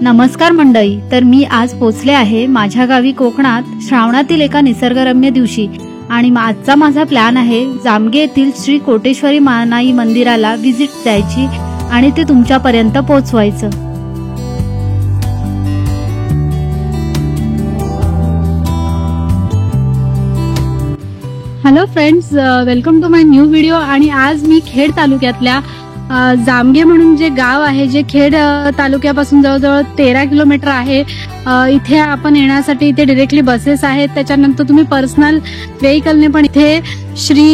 नमस्कार मंडळी, तर मी आज पोचले आहे माझ्या गावी कोकणात श्रावणातील एका निसर्गरम्य दिवशी आणि आजचा माझा प्लॅन आहे जामगे येथील श्री कोटेश्वरी मानाई मंदिराला व्हिजिट द्यायची आणि ते तुमच्यापर्यंत पोहोचवायचं। Hello friends, welcome to my new video. आणि आज मी खेड तालुक्यातल्या जामगे म्हणून जे गाव आहे, जे खेड तालुक्यापासून जवळजवळ 13 किलोमीटर आहे, इथे आपण येण्यासाठी इथे डायरेक्टली बसेस आहेत। त्याच्यानंतर तुम्ही पर्सनल व्हेकलने पण इथे श्री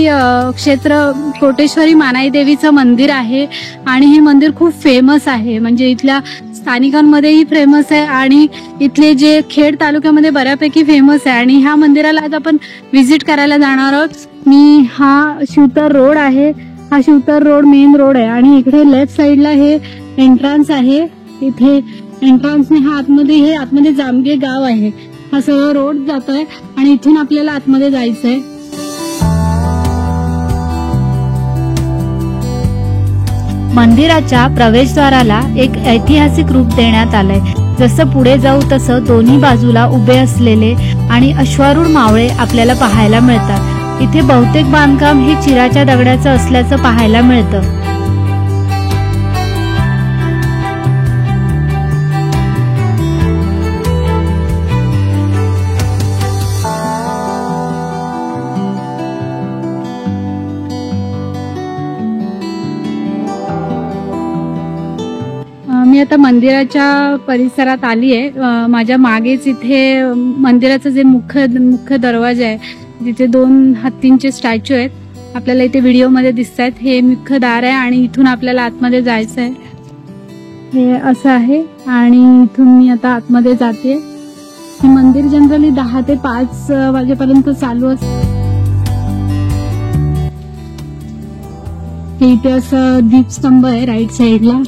क्षेत्र कोटेश्वरी मानाई देवीचं मंदिर आहे आणि हे मंदिर खूप फेमस आहे, म्हणजे इथल्या स्थानिकांमध्येही फेमस आहे आणि इथले जे खेड तालुक्यामध्ये बऱ्यापैकी फेमस आहे। आणि ह्या मंदिराला आज आपण व्हिजिट करायला जाणार आहोत। हा शिवतर रोड आहे, हा शिवतर रोड मेन रोड आहे आणि इकडे लेफ्ट साइडला हे एंट्रन्स आहे। इथे एंट्रन्सने हे आतमध्ये जामगे गाव आहे, हा सगळा रोड जातोय आणि इथून आपल्याला आतमध्ये जायचंय। मंदिराच्या प्रवेशद्वाराला एक ऐतिहासिक रूप देण्यात आलंय। जसं पुढे जाऊ तसं दोन्ही बाजूला उभे असलेले आणि अश्वारूढ मावळे आपल्याला पाहायला मिळतात। इथे बहुतेक बांधकाम हे चिराच्या दगडाचं असल्याचं पाहायला मिळतं। मी आता मंदिराच्या परिसरात आली आहे। माझ्या मागेच इथे मंदिराचं जे मुख्य दरवाजा आहे, जिथे 2 हत्तींचे स्टॅच्यू आहेत, आपल्याला इथे व्हिडिओमध्ये दिसत आहेत। हे मुख्य दार आहे आणि इथून आपल्याला आतमध्ये जायचं आहे। हे असं आहे आणि इथून मी आता आतमध्ये जाते। हे मंदिर जनरली 10 ते 5 वाजेपर्यंत चालू असतं। हे इथे असं दीपस्तंभ आहे राईट साईडला,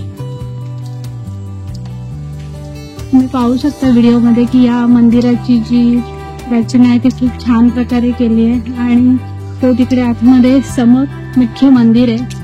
तुम्ही पाहू शकता व्हिडिओमध्ये की या मंदिराची जी रचना आहे ती खूप छान प्रकारे केली आहे आणि तो तिकडे आतमध्ये समोर मुख्य मंदिर आहे।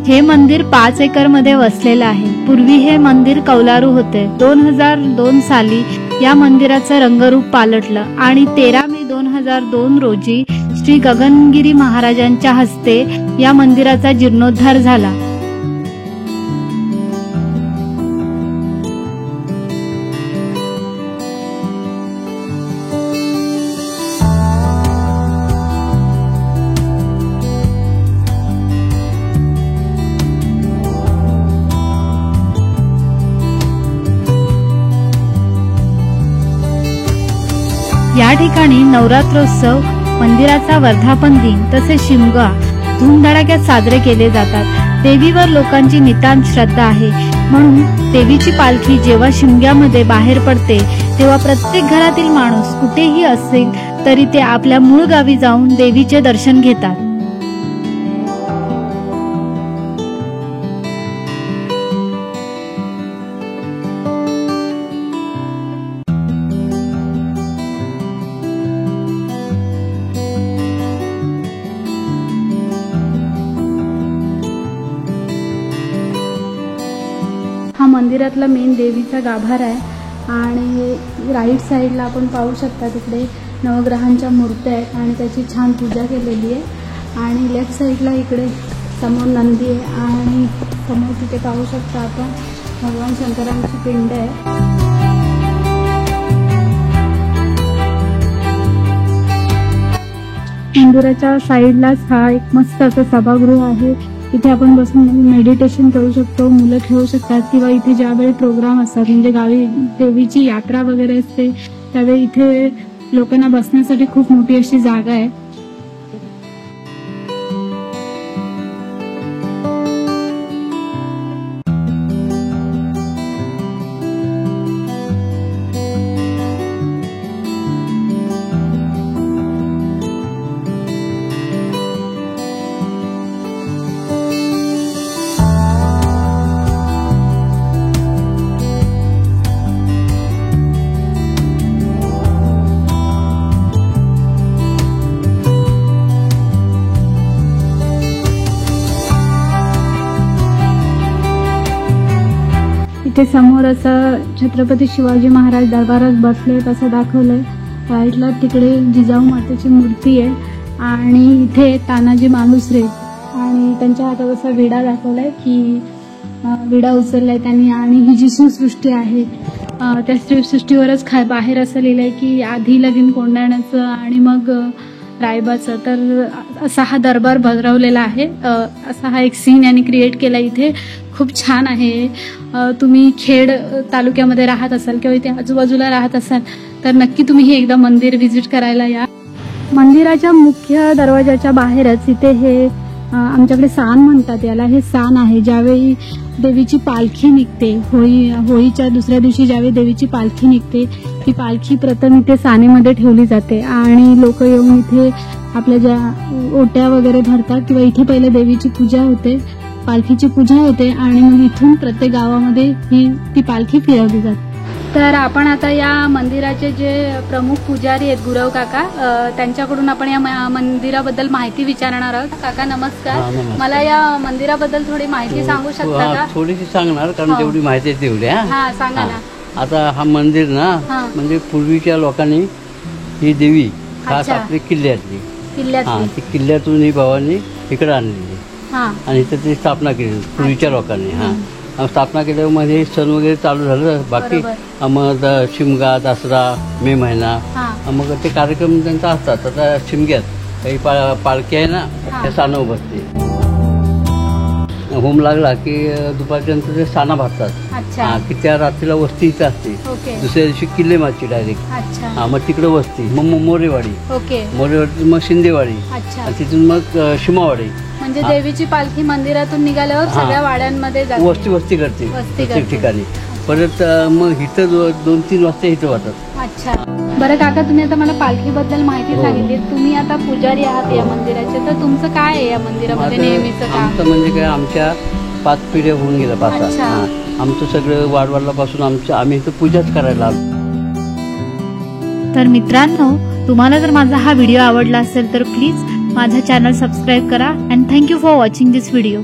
हे मंदिर 5 एकर मध्ये वसलेलं आहे। पूर्वी हे मंदिर कौलारू होते। 2002 साली या मंदिराचं रंगरूप पालटलं आणि 13 मे 2002 रोजी श्री गगनगिरी महाराजांच्या हस्ते या मंदिराचा जीर्णोद्धार झाला। या ठिकाणी नवरात्रोत्सव, मंदिराचा वर्धापन दिन तसेच शिमगा धूमधडाक्यात साजरे केले जातात। देवीवर लोकांची नितांत श्रद्धा आहे, म्हणून देवीची पालखी जेव्हा शिमग्यामध्ये बाहेर पडते तेव्हा प्रत्येक घरातील माणूस कुठेही असेल तरी ते आपल्या मूळ गावी जाऊन देवीचे दर्शन घेतात। हा मंदिरातला मेन देवीचा गाभारा आहे आणि राईट साईडला आपण पाहू शकता तिकडे नवग्रहांच्या मूर्त्या आहेत आणि त्याची छान पूजा केलेली आहे। आणि लेफ्ट साईडला इकडे समोर नंदी आहे आणि समोर तिथे पाहू शकता आपण भगवान शंकरांची पिंड आहे। मंदिराच्या साईडलाच हा एक मस्त असं सभागृह आहे। इथे आपण बसून मेडिटेशन करू शकतो, मुलं खेळू शकतात किंवा इथे ज्यावेळी प्रोग्राम असतात, म्हणजे गावी देवीची यात्रा वगैरे असते त्यावेळी इथे लोकांना बसण्यासाठी खूप मोठी अशी जागा आहे। इथे समोर असं छत्रपती शिवाजी महाराज दरबारात बसलेत असं दाखवलंय. राईटला तिकडे जिजाऊ मातेची मूर्ती आहे आणि इथे तानाजी मालुसरे आणि त्यांच्या हातात असा विडा दाखवलाय की विडा उचललाय त्यांनी. आणि ही जी सृष्टी आहे त्या सृष्टीवरच बाहेर असं लिहिलंय की आधी लगीन कोंडाण्याचं आणि मग रायबाचं. तर असा हा दरबार भरवलेला आहे. असा हा एक सीन यांनी क्रिएट केला इथे. खूप छान आहे. तुम्ही खेड तालुक्यामध्ये राहत असाल किंवा इथे आजूबाजूला राहत असाल तर नक्की तुम्ही हे एकदा मंदिर व्हिजिट करायला या. मंदिराच्या मुख्य दरवाजाच्या बाहेरच इथे हे आमच्याकडे सान म्हणतात याला. हे सान आहे. ज्यावेळी देवीची पालखी निघते, होळीच्या दुसऱ्या दिवशी ज्यावेळी देवीची पालखी निघते ती पालखी प्रथम इथे सानेमध्ये ठेवली जाते आणि लोक येऊन इथे आपल्या ज्या ओट्या वगैरे भरतात किंवा इथे पहिले देवीची पूजा होते, पालखीची पूजा होते आणि मग इथून प्रत्येक गावामध्ये ती पालखी फिरवली जाते. तर आपण आता या मंदिराचे जे प्रमुख पुजारी आहेत गुरव काका, त्यांच्याकडून आपण या मंदिराबद्दल माहिती विचारणार आहोत. काका नमस्कार. मला या मंदिराबद्दल थोडी माहिती सांगू शकता का? थोडीशी सांगणार कारण जेवढी माहिती आहे तेवढी. हा सांगा ना. आता हा मंदिर ना म्हणजे पूर्वीच्या लोकांनी ही देवी खास आपली किल्ल्यातली ती किल्ल्यातून ही भवानी इकडे आणलेली आणि इथं ती स्थापना केली पूर्वीच्या लोकांनी. स्थापना केल्यामध्ये सण वगैरे चालू झालं. बाकी मग शिमगा, दसरा, मे महिना मग ते कार्यक्रम त्यांचा असतात. आता शिमग्यात काही पालखी आहे ना त्या सानं बसते. होम लागला की दुपारपर्यंत ते साना भरतात की त्या रात्रीला वस्ती इथं असते. दुसऱ्या दिवशी किल्ले मागची डायरेक्ट मग तिकडे वस्ती, मग मोरेवाडी, मग शिंदेवाडी, तिथून मग शिमावाडी. म्हणजे देवीची पालखी मंदिरातून निघाल्यावर सगळ्या वाड्यांमध्ये वस्ती करते प्रत्येक ठिकाणी. परत मग इथं 2-3 वाजता इथं होतात. अच्छा. बरं काका, तुम्ही आता मला पालखीबद्दल माहिती सांगितली. तुम्ही आता पुजारी आहात या मंदिराचे, तर तुमचं काय आहे या मंदिरामध्ये नेहमीचं काम? आमचं म्हणजे काय, आमच्या 5 पिढ्या होऊन गेल्या. 5 आमचं सगळं वाडवाडलापासून आम्ही इथं पूजाच करायला. तर मित्रांनो, तुम्हाला जर माझा हा व्हिडिओ आवडला असेल तर प्लीज माझा चॅनल सबस्क्राईब करा. And thank you for watching this video.